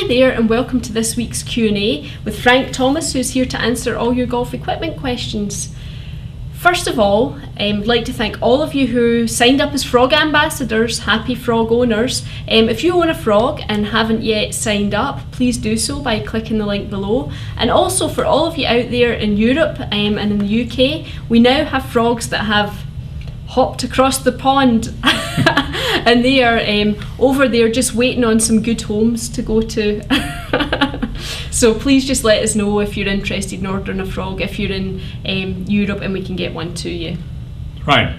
Hi there and welcome to this week's Q&A with Frank Thomas, who's here to answer all your golf equipment questions. First of all, I'd like to thank all of you who signed up as frog ambassadors, happy frog owners. If you own a frog and haven't yet signed up, please do so by clicking the link below. And also for all of you out there in Europe and in the UK, we now have frogs that have hopped across the pond and they are over there just waiting on some good homes to go to. So please just let us know if you're interested in ordering a frog if you're in Europe, and we can get one to you. Right.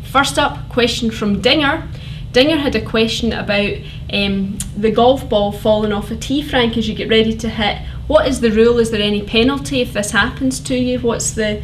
First up, question from Dinger. Dinger had a question about the golf ball falling off a tee, Frank, as you get ready to hit. What is the rule? Is there any penalty if this happens to you? What's the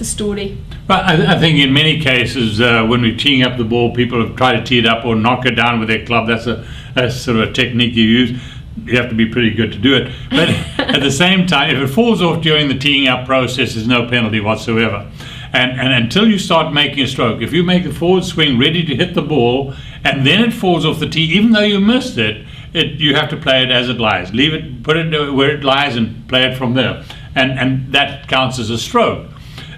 story? Well, I think in many cases when we're teeing up the ball, people have tried to tee it up or knock it down with their club. That's sort of a technique you use. You have to be pretty good to do it. But at the same time, if it falls off during the teeing up process, there's no penalty whatsoever. And until you start making a stroke, if you make the forward swing ready to hit the ball and then it falls off the tee, even though you missed it, you have to play it as it lies. Leave it, put it where it lies and play it from there. And that counts as a stroke.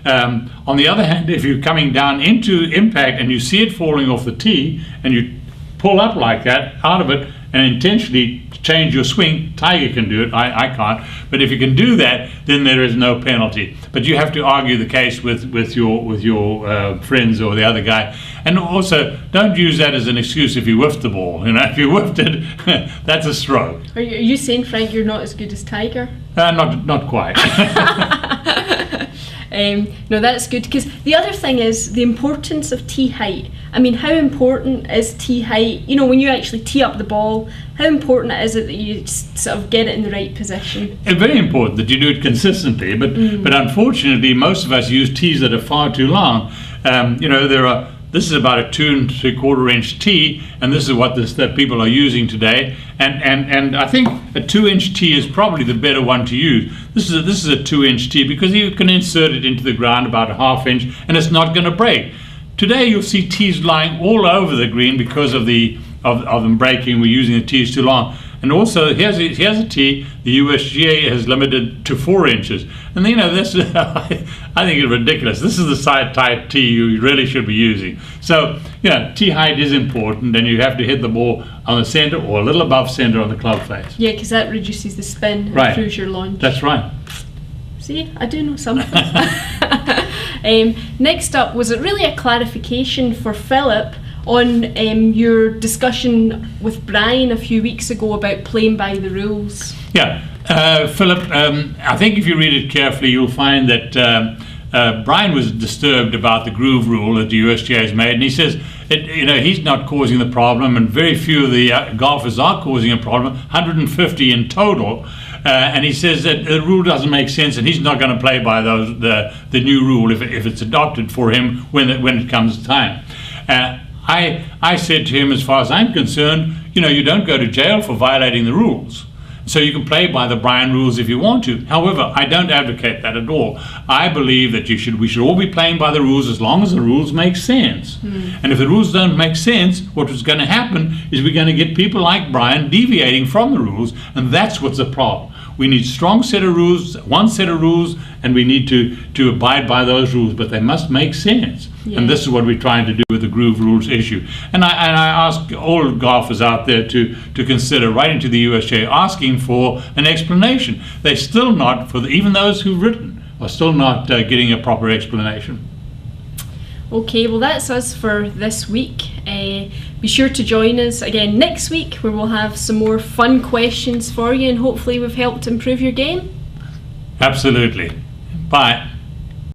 On the other hand, if you're coming down into impact and you see it falling off the tee and you pull up like that out of it and intentionally change your swing, Tiger can do it, I can't, but if you can do that, then there is no penalty. But you have to argue the case with your friends or the other guy. And also, don't use that as an excuse if you whiffed the ball. You know, if you whiffed it, that's a stroke. Are you saying, Frank, you're not as good as Tiger? Not quite. No, that's good, because the other thing is the importance of tee height. I mean, how important is tee height? You know, when you actually tee up the ball, how important is it that you sort of get it in the right position? It's very important that you do it consistently, but unfortunately, most of us use tees that are far too long. This is about a 2 3/4 inch tee, and this is what that people are using today. And I think a 2-inch tee is probably the better one to use. This is a 2-inch tee because you can insert it into the ground about a 1/2 inch, and it's not going to break. Today you'll see tees lying all over the green because of them breaking. We're using the tees too long. And also, here's a tee the USGA has limited to 4 inches. And this I think it's ridiculous. This is the type tee you really should be using. So, tee height is important, and you have to hit the ball on the center or a little above center on the club face. Yeah, because that reduces the spin and right. improves your launch. That's right. See, I do know something. Next up, was it really a clarification for Philip on your discussion with Brian a few weeks ago about playing by the rules? Yeah, Philip, I think if you read it carefully, you'll find that Brian was disturbed about the groove rule that the USGA has made, and he says he's not causing the problem, and very few of the golfers are causing a problem, 150 in total. And he says that the rule doesn't make sense, and he's not going to play by the new rule if it's adopted for him when it comes time. I said to him, as far as I'm concerned, you don't go to jail for violating the rules. So you can play by the Brian rules if you want to. However, I don't advocate that at all. I believe that we should all be playing by the rules as long as the rules make sense. And if the rules don't make sense, what is going to happen is we're going to get people like Brian deviating from the rules, and that's what's the problem. We need strong set of rules, one set of rules, and we need to abide by those rules, but they must make sense. Yeah. And this is what we're trying to do with the groove rules issue. And I ask all golfers out there to consider writing to the USGA asking for an explanation. They're still not, even those who've written, are still not getting a proper explanation. Okay, well that's us for this week. Be sure to join us again next week where we'll have some more fun questions for you, and hopefully we've helped improve your game. Absolutely. Bye.